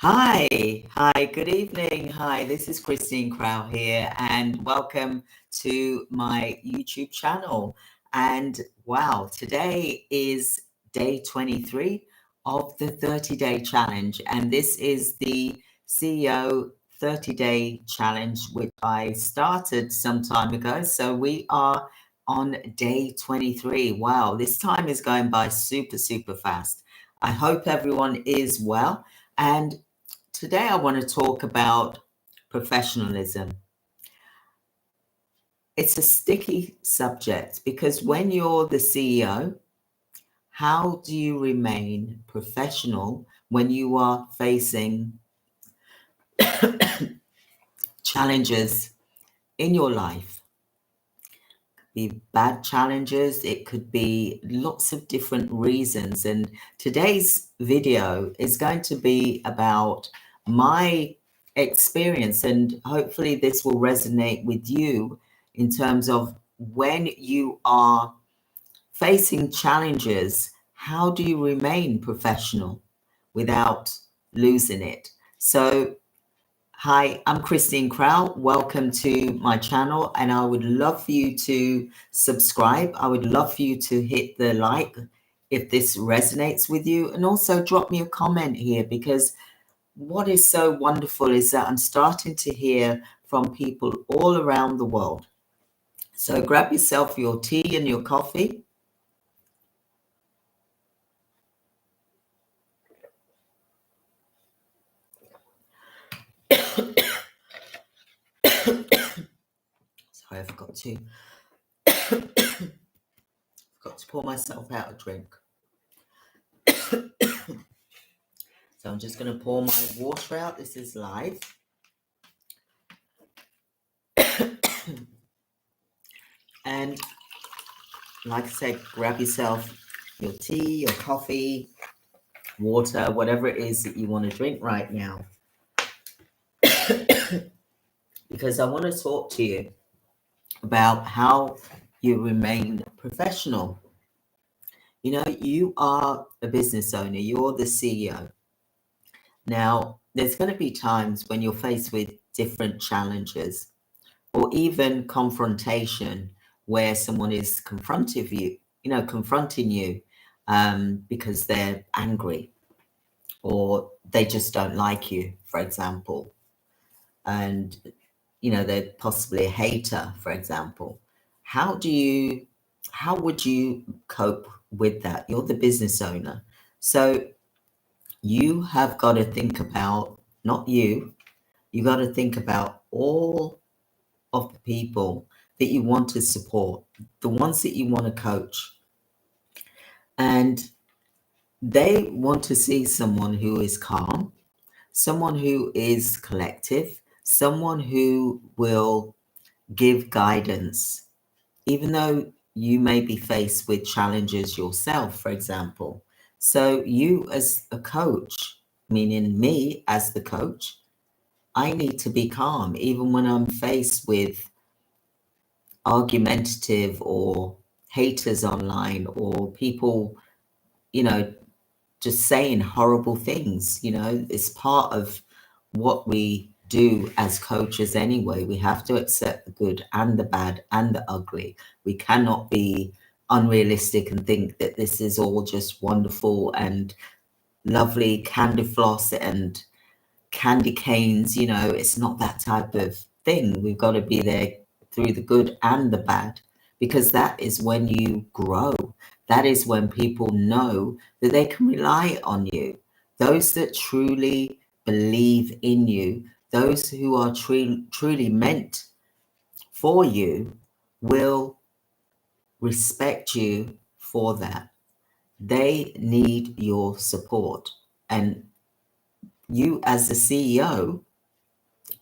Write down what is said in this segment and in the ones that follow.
Hi, good evening. Hi, this is Christine Crow here, and welcome to my YouTube channel. And wow, today is day 23 of the 30-day challenge, and this is the CEO 30-day challenge, which I started some time ago. So we are on day 23. Wow, this time is going by super fast. I hope everyone is well. And today I want to talk about professionalism. It's a sticky subject because when you're the CEO, how do you remain professional when you are facing challenges in your life? Be bad challenges, it could be lots of different reasons. And today's video is going to be about my experience, and hopefully this will resonate with you in terms of when you are facing challenges, how do you remain professional without losing it? So hi, I'm Christine Crow. Welcome to my channel, and I would love for you to subscribe. I would love for you to hit the like if this resonates with you, and also drop me a comment here, because what is so wonderful is that I'm starting to hear from people all around the world. So grab yourself your tea and your coffee. Sorry, I forgot to pour myself out a drink. So I'm just going to pour my water out. This is live. And like I said, grab yourself your tea, your coffee, water, whatever it is that you want to drink right now. Because I want to talk to you about how you remain professional. You know, you are a business owner, you're the CEO. Now, there's going to be times when you're faced with different challenges or even confrontation where someone is confronting you because they're angry or they just don't like you, for example. And, they're possibly a hater, for example. How would you cope with that? You're the business owner. So you have got to think about, not you got to think about all of the people that you want to support, the ones that you want to coach. And they want to see someone who is calm, someone who is collective, someone who will give guidance, even though you may be faced with challenges yourself, for example. So you as a coach, meaning me as the coach, I need to be calm, even when I'm faced with argumentative or haters online or people, just saying horrible things. It's part of what we do as coaches anyway. We have to accept the good and the bad and the ugly. We cannot be unrealistic and think that this is all just wonderful and lovely candy floss and candy canes. It's not that type of thing. We've got to be there through the good and the bad, because that is when you grow. That is when people know that they can rely on you. Those that truly believe in you, those who are truly meant for you, will respect you for that. They need your support. And you as the CEO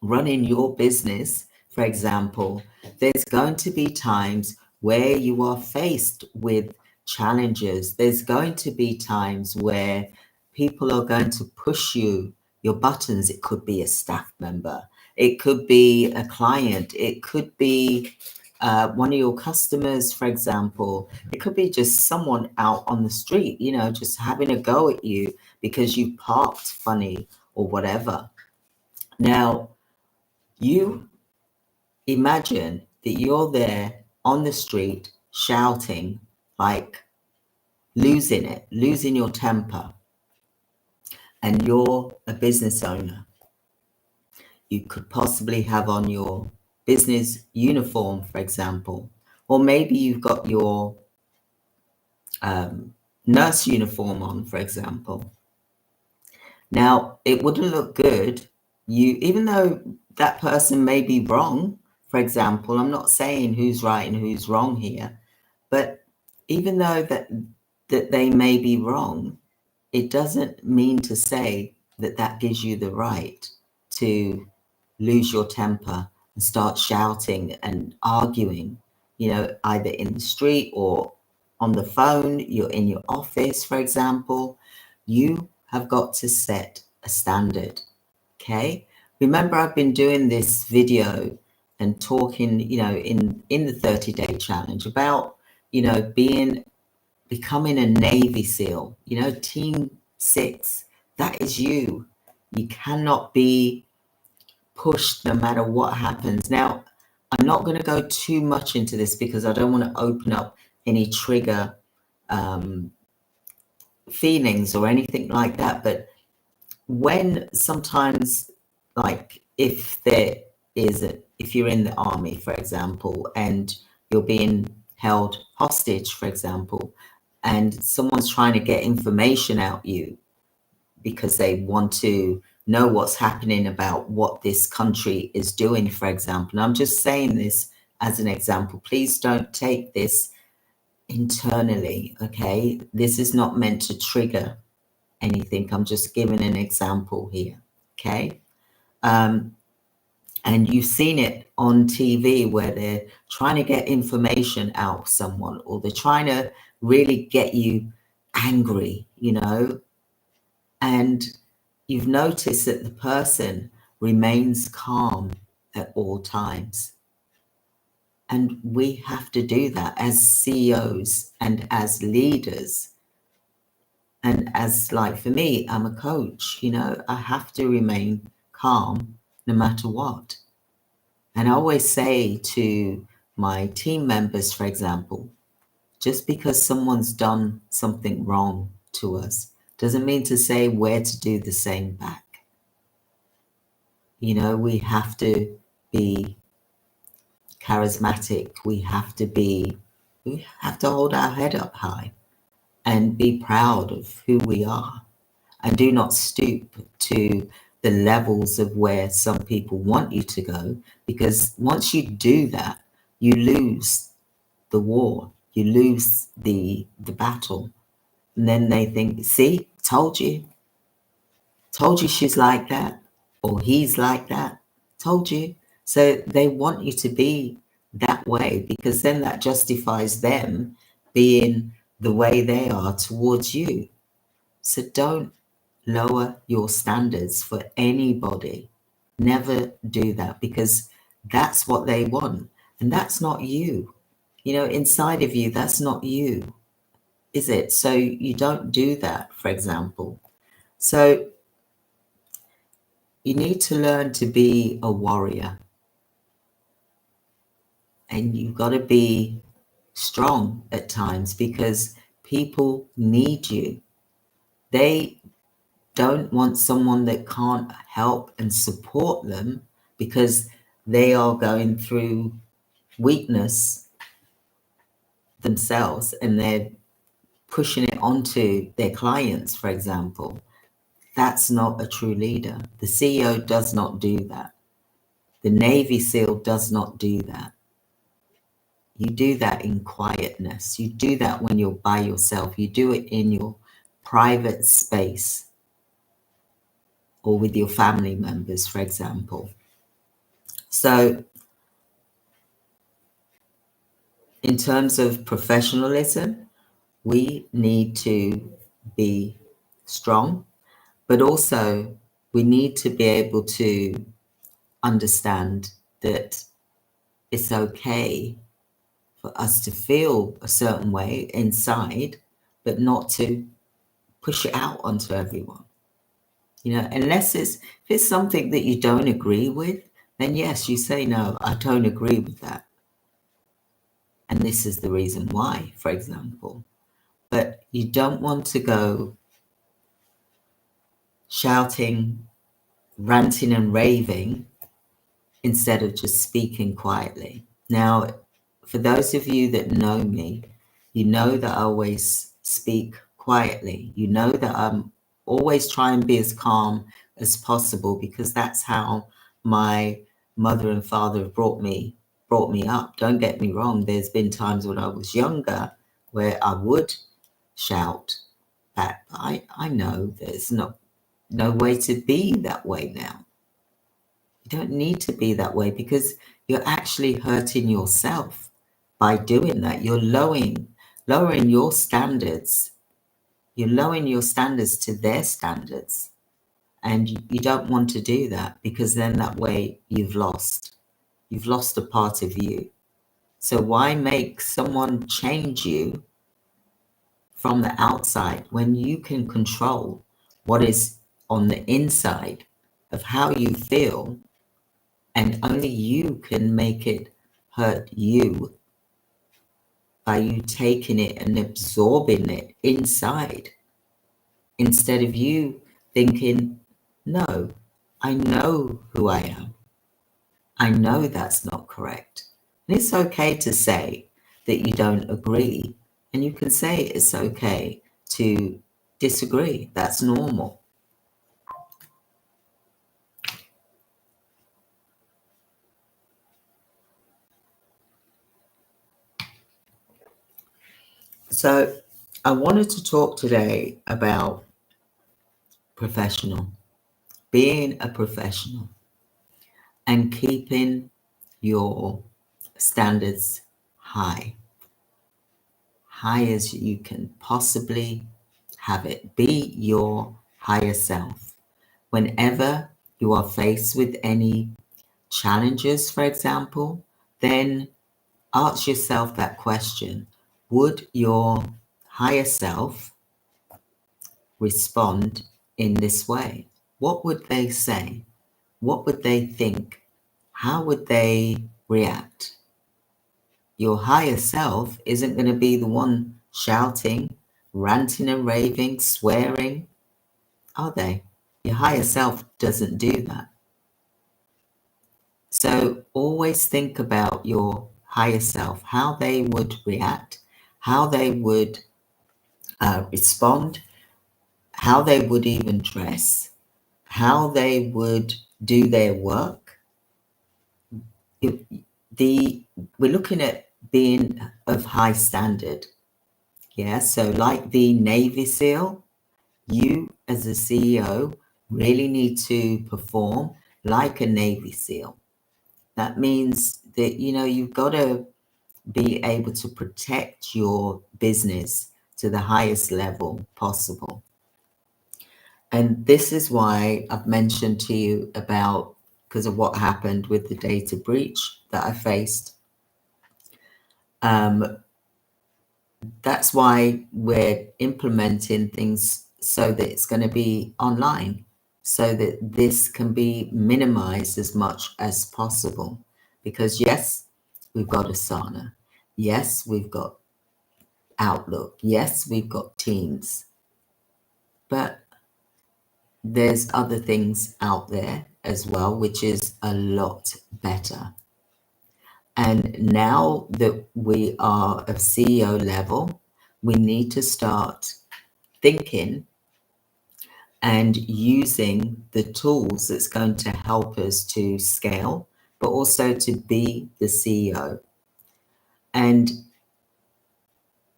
running your business, for example, there's going to be times where you are faced with challenges. There's going to be times where people are going to push your buttons. It could be a staff member, it could be a client, it could be one of your customers, for example. It could be just someone out on the street, just having a go at you because you parked funny, or whatever. Now, you imagine that you're there on the street shouting, like losing it, losing your temper, and you're a business owner. You could possibly have on your business uniform, for example, or maybe you've got your nurse uniform on, for example. Now, it wouldn't look good. Even though that person may be wrong, for example, I'm not saying who's right and who's wrong here, but even though that they may be wrong, it doesn't mean to say that that gives you the right to lose your temper and start shouting and arguing, either in the street or on the phone, you're in your office, for example. You have got to set a standard, okay? Remember, I've been doing this video and talking, in the 30-day challenge about, becoming a Navy SEAL, Team 6. That is you. You cannot be pushed no matter what happens. Now, I'm not going to go too much into this because I don't want to open up any trigger feelings or anything like that. But when sometimes, like if you're in the army, for example, and you're being held hostage, for example, and someone's trying to get information out you because they want to know what's happening about what this country is doing, for example. And I'm just saying this as an example. Please don't take this internally, okay? This is not meant to trigger anything. I'm just giving an example here, okay? And you've seen it on TV where they're trying to get information out of someone, or they're trying to really get you angry, and you've noticed that the person remains calm at all times. And we have to do that as CEOs and as leaders. And as, like, for me, I'm a coach, I have to remain calm no matter what. And I always say to my team members, for example, just because someone's done something wrong to us doesn't mean to say we're to do the same back. We have to be charismatic. We have to hold our head up high and be proud of who we are, and do not stoop to the levels of where some people want you to go, because once you do that, you lose the war, you lose the battle. And then they think, see, told you she's like that, or he's like that, told you. So they want you to be that way, because then that justifies them being the way they are towards you. So don't lower your standards for anybody. Never do that, because that's what they want. And that's not you. Inside of you, that's not you, is it? So you don't do that, for example. So you need to learn to be a warrior. And you've got to be strong at times, because people need you. They don't want someone that can't help and support them because they are going through weakness themselves, and they're pushing it onto their clients, for example. That's not a true leader. The CEO does not do that. The Navy SEAL does not do that. You do that in quietness. You do that when you're by yourself. You do it in your private space, or with your family members, for example. So in terms of professionalism, we need to be strong, but also we need to be able to understand that it's okay for us to feel a certain way inside, but not to push it out onto everyone. You know, unless if it's something that you don't agree with, then yes, you say, no, I don't agree with that. And this is the reason why, for example. But you don't want to go shouting, ranting and raving instead of just speaking quietly. Now, for those of you that know me, you know that I always speak quietly. You know that I'm always try and be as calm as possible, because that's how my mother and father have brought me up. Don't get me wrong. There's been times when I was younger where I would shout back. I know there's no way to be that way now. You don't need to be that way, because you're actually hurting yourself by doing that. You're lowering your standards. You're lowering your standards to their standards. And you don't want to do that, because then that way you've lost a part of you. So why make someone change you from the outside when you can control what is on the inside of how you feel, and only you can make it hurt you by you taking it and absorbing it inside, instead of you thinking, no, I know who I am. I know that's not correct. And it's okay to say that you don't agree, and you can say it's okay to disagree. That's normal. So I wanted to talk today about being a professional, and keeping your standards high as you can possibly have it. Be your higher self. Whenever you are faced with any challenges, for example, then ask yourself that question: would your higher self respond in this way? What would they say? What would they think? How would they react? Your higher self isn't going to be the one shouting, ranting and raving, swearing, are they? Your higher self doesn't do that. So always think about your higher self, how they would react, how they would respond, how they would even dress, how they would do their work. We're looking at being of high standard. Yeah, so like the Navy SEAL, you as a CEO really need to perform like a Navy SEAL. That means that, you've got to be able to protect your business to the highest level possible. And this is why I've mentioned to you about, because of what happened with the data breach that I faced. That's why we're implementing things so that it's going to be online, so that this can be minimized as much as possible. Because yes, we've got Asana. Yes, we've got Outlook. Yes, we've got Teams. But there's other things out there as well, which is a lot better. And now that we are of CEO level, we need to start thinking and using the tools that's going to help us to scale, but also to be the CEO. And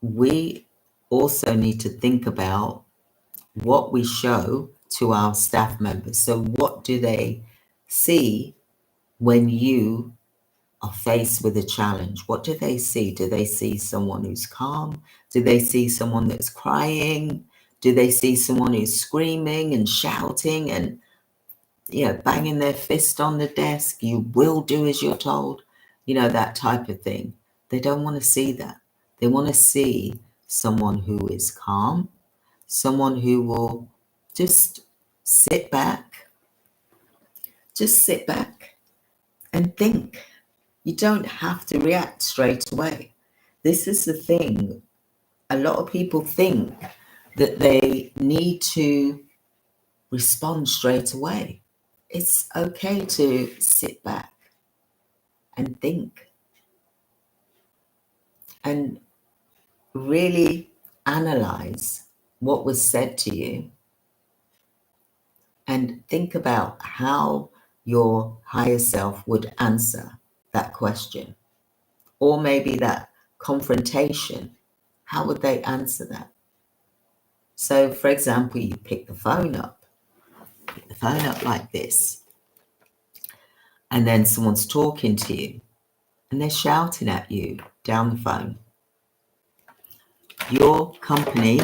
we also need to think about what we show to our staff members. So what do they see when you are faced with a challenge? What do they see? Do they see someone who's calm? Do they see someone that's crying? Do they see someone who's screaming and shouting and banging their fist on the desk? You will do as you're told, that type of thing. They don't want to see that. They want to see someone who is calm, someone who will just sit back, just sit back and think. You don't have to react straight away. This is the thing. A lot of people think that they need to respond straight away. It's okay to sit back and think and really analyze what was said to you and think about how your higher self would answer that question, or maybe that confrontation. How would they answer that? So, for example, you pick the phone up like this, and then someone's talking to you and they're shouting at you down the phone. Your company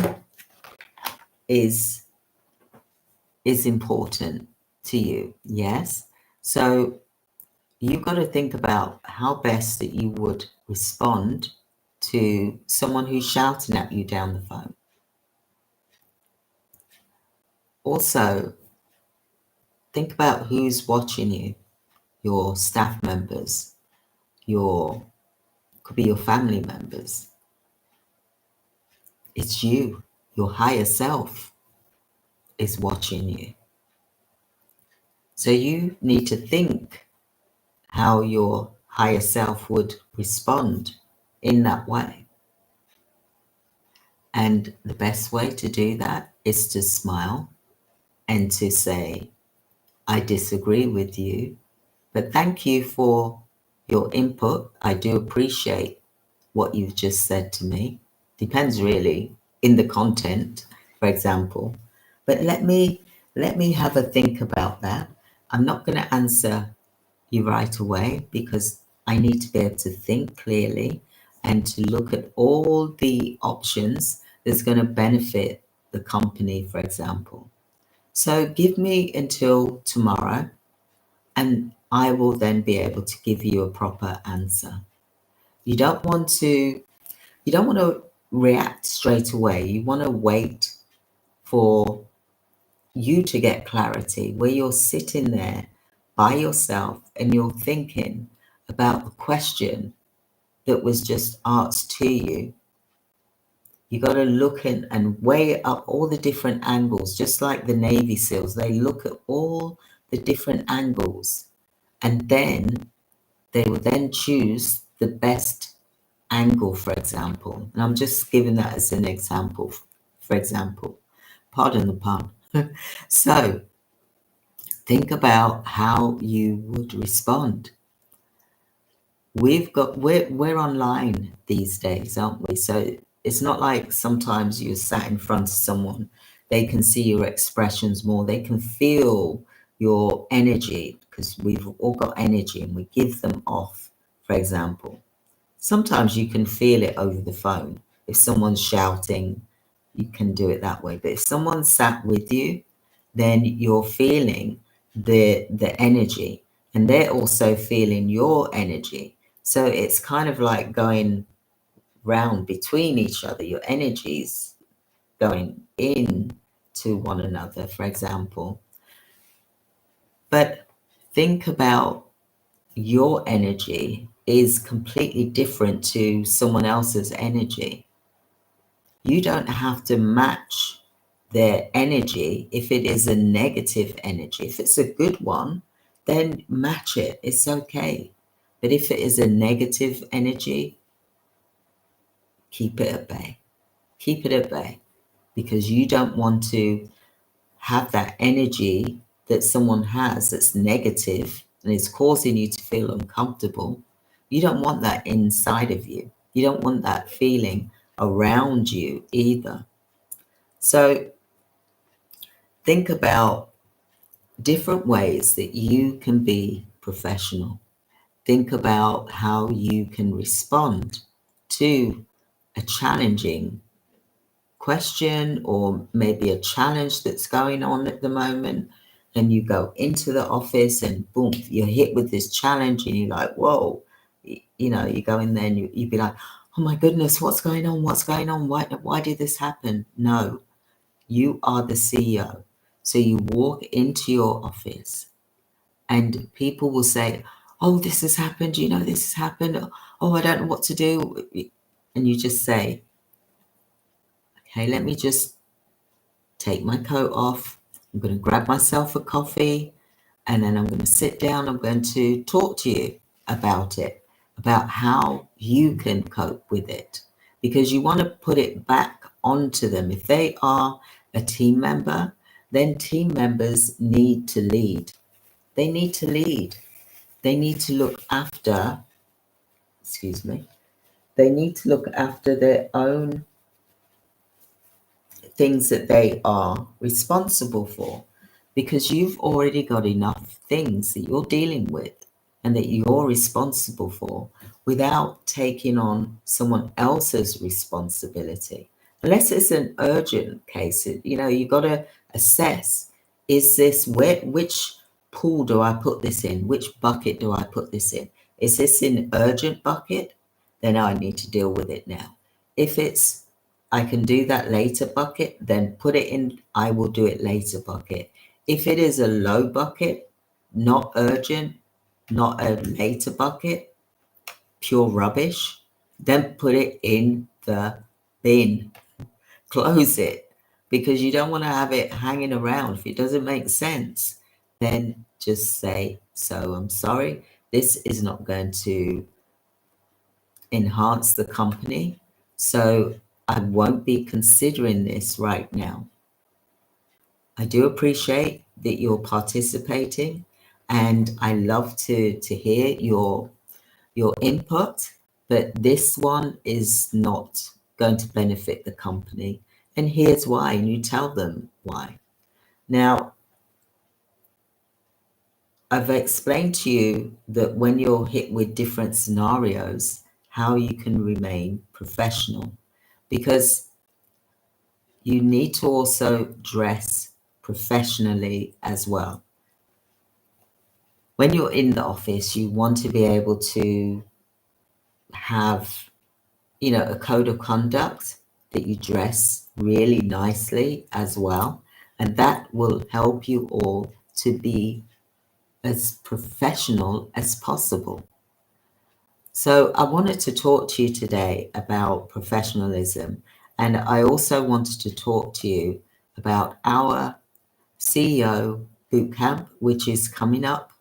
is important to you, yes? So you've got to think about how best that you would respond to someone who's shouting at you down the phone. Also, think about who's watching you, your staff members, could be your family members. It's you, your higher self is watching you. So you need to think how your higher self would respond in that way. And the best way to do that is to smile and to say, I disagree with you, but thank you for your input. I do appreciate what you've just said to me. Depends really in the content, for example. But let me have a think about that. I'm not going to answer you right away because I need to be able to think clearly and to look at all the options that's going to benefit the company, for example. So give me until tomorrow and I will then be able to give you a proper answer. You don't want to react straight away. You want to wait for you to get clarity where you're sitting there by yourself and you're thinking about the question that was just asked to you. You got to look in and weigh up all the different angles, just like the Navy SEALs. They look at all the different angles and then they will then choose the best angle, for example. And I'm just giving that as an example, for example. Pardon the pun. So think about how you would respond. We're online these days, aren't we? So it's not like sometimes you're sat in front of someone, they can see your expressions more, they can feel your energy, because we've all got energy and we give them off, for example. Sometimes you can feel it over the phone. If someone's shouting, you can do it that way. But if someone sat with you, then you're feeling the energy and they're also feeling your energy. So it's kind of like going round between each other. Your energies going in to one another, for example. But think about your energy is completely different to someone else's energy. You don't have to match their energy if it is a negative energy. If it's a good one, then match it. It's okay. But if it is a negative energy, keep it at bay. Keep it at bay because you don't want to have that energy that someone has that's negative and is causing you to feel uncomfortable. You don't want that inside of you. You don't want that feeling around you either. So think about different ways that you can be professional. Think about how you can respond to a challenging question or maybe a challenge that's going on at the moment. And you go into the office and boom, you're hit with this challenge and you're like, whoa, you go in there and you'd be like, oh my goodness, what's going on? What's going on? Why did this happen? No, you are the CEO. So you walk into your office and people will say, oh, this has happened, you know, this has happened. Oh, I don't know what to do. And you just say, okay, let me just take my coat off. I'm going to grab myself a coffee and then I'm going to sit down. I'm going to talk to you about it, about how you can cope with it, because you want to put it back onto them. If they are a team member, then team members need to lead. They need to lead. They need to look after, excuse me, they need to look after their own things that they are responsible for, because you've already got enough things that you're dealing with and that you're responsible for without taking on someone else's responsibility. Unless it's an urgent case, you know, you've got to assess, is this, which pool do I put this in? Which bucket do I put this in? Is this in urgent bucket? Then I need to deal with it now. If it's I can do that later bucket, then put it in I will do it later bucket. If it is a low bucket, not urgent, not a later bucket, pure rubbish, then put it in the bin. Close it, because you don't want to have it hanging around. If it doesn't make sense, then just say, so I'm sorry, this is not going to enhance the company, so I won't be considering this right now. I do appreciate that you're participating, and I love to hear your input, but this one is not going to benefit the company, and here's why, and you tell them why. Now, I've explained to you that when you're hit with different scenarios, how you can remain professional, because you need to also dress professionally as well. When you're in the office, you want to be able to have, you know, a code of conduct that you dress really nicely as well. And that will help you all to be as professional as possible. So I wanted to talk to you today about professionalism. And I also wanted to talk to you about our CEO Bootcamp, which is coming up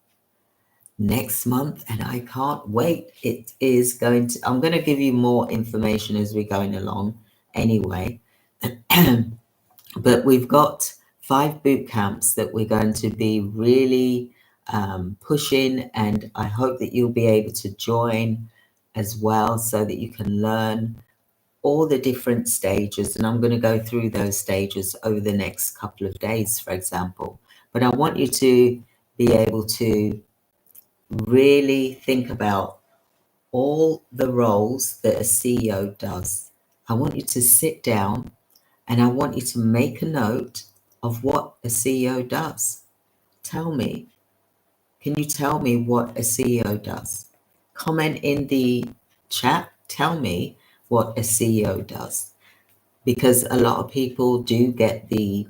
next month, and I can't wait. It is going to, I'm going to give you more information as we're going along anyway. But we've got 5 boot camps that we're going to be really pushing, and I hope that you'll be able to join as well so that you can learn all the different stages. And I'm going to go through those stages over the next couple of days, for example. But I want you to be able to really think about all the roles that a CEO does. I want you to sit down and I want you to make a note of what a CEO does. Tell me, can you tell me what a CEO does? Comment in the chat, tell me what a CEO does, because a lot of people do get the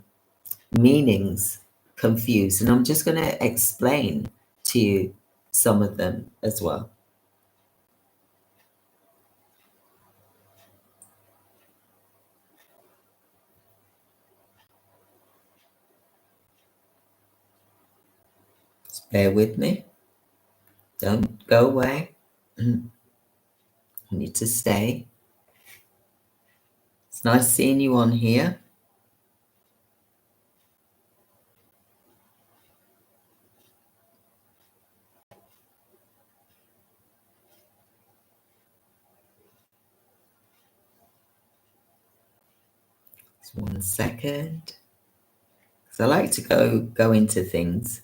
meanings confused, and I'm just going to explain to you some of them as well. Just bear with me. Don't go away. You need to stay. It's nice seeing you on here. Just 1 second. So I like to go into things.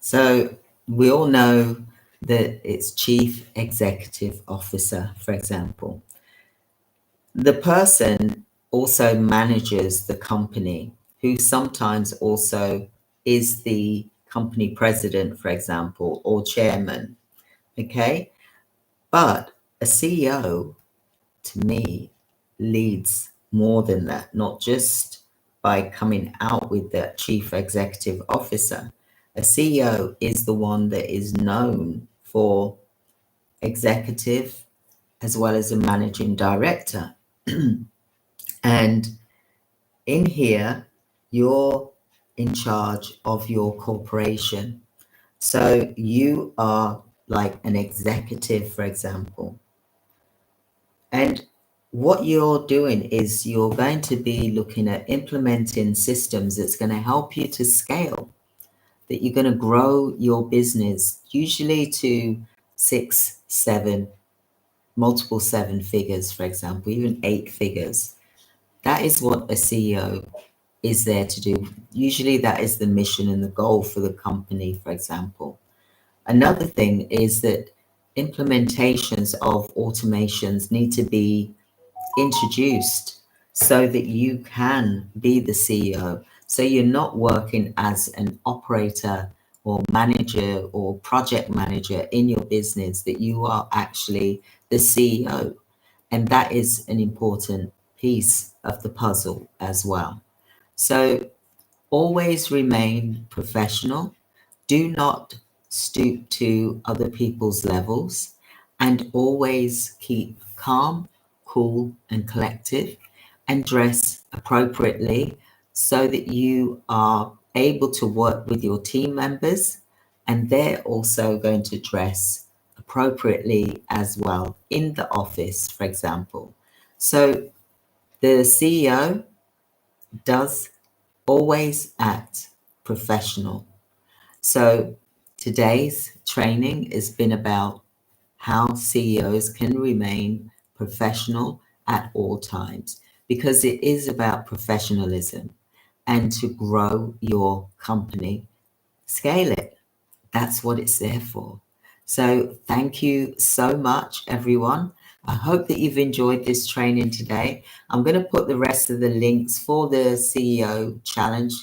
So we all know that it's Chief Executive Officer, for example. The person also manages the company, who sometimes also is the company president, for example, or chairman. Okay. But a CEO, to me, leads more than that, not just by coming out with the chief executive officer. A CEO is the one that is known for executive as well as a managing director. And in here, you're in charge of your corporation. So you are like an executive, for example. And what you're doing is you're going to be looking at implementing systems that's going to help you to scale, that you're going to grow your business, usually to 6, 7, multiple 7 figures, for example, even 8 figures. That is what a CEO is there to do. Usually that is the mission and the goal for the company, for example. Another thing is that implementations of automations need to be introduced so that you can be the CEO. So you're not working as an operator or manager or project manager in your business, that you are actually the CEO. And that is an important piece of the puzzle as well. So always remain professional. Do not stoop to other people's levels, and always keep calm, cool, and collective, and dress appropriately so that you are able to work with your team members, and they're also going to dress appropriately as well in the office, for example. So the CEO does always act professional. So today's training has been about how CEOs can remain professional at all times, because it is about professionalism, and to grow your company, scale it. That's what it's there for. So thank you so much, everyone. I hope that you've enjoyed this training today. I'm going to put the rest of the links for the CEO challenge.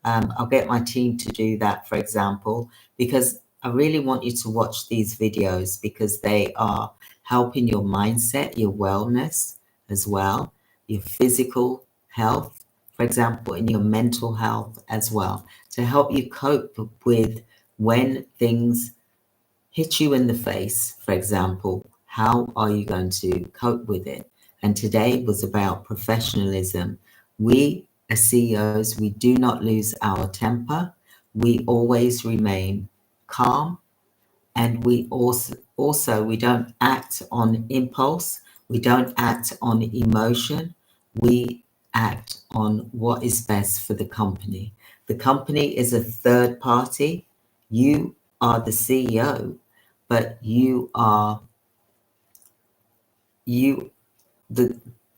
I'll get my team to do that, for example, because I really want you to watch these videos, because they are helping your mindset, your wellness as well, your physical health, for example, and your mental health as well, to help you cope with when things hit you in the face, for example. How are you going to cope with it? And today was about professionalism. We, as CEOs, we do not lose our temper. We always remain calm, and we also we don't act on impulse. We don't act on emotion. We act on what is best for the company. The company is a third party. You are the CEO, but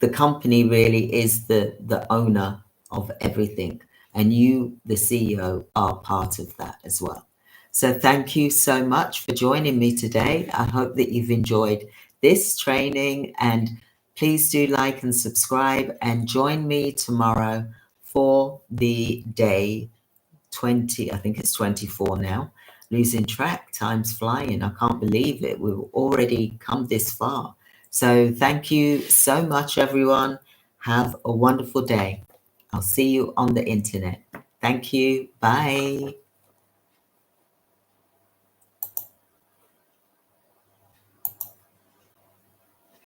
the company really is the owner of everything, and you, the CEO, are part of that as well. So thank you so much for joining me today. I hope that you've enjoyed this training, and please do like and subscribe, and join me tomorrow for the day 20, I think it's 24 now. Losing track, time's flying. I can't believe it. We've already come this far. So thank you so much, everyone. Have a wonderful day. I'll see you on the internet. Thank you. Bye.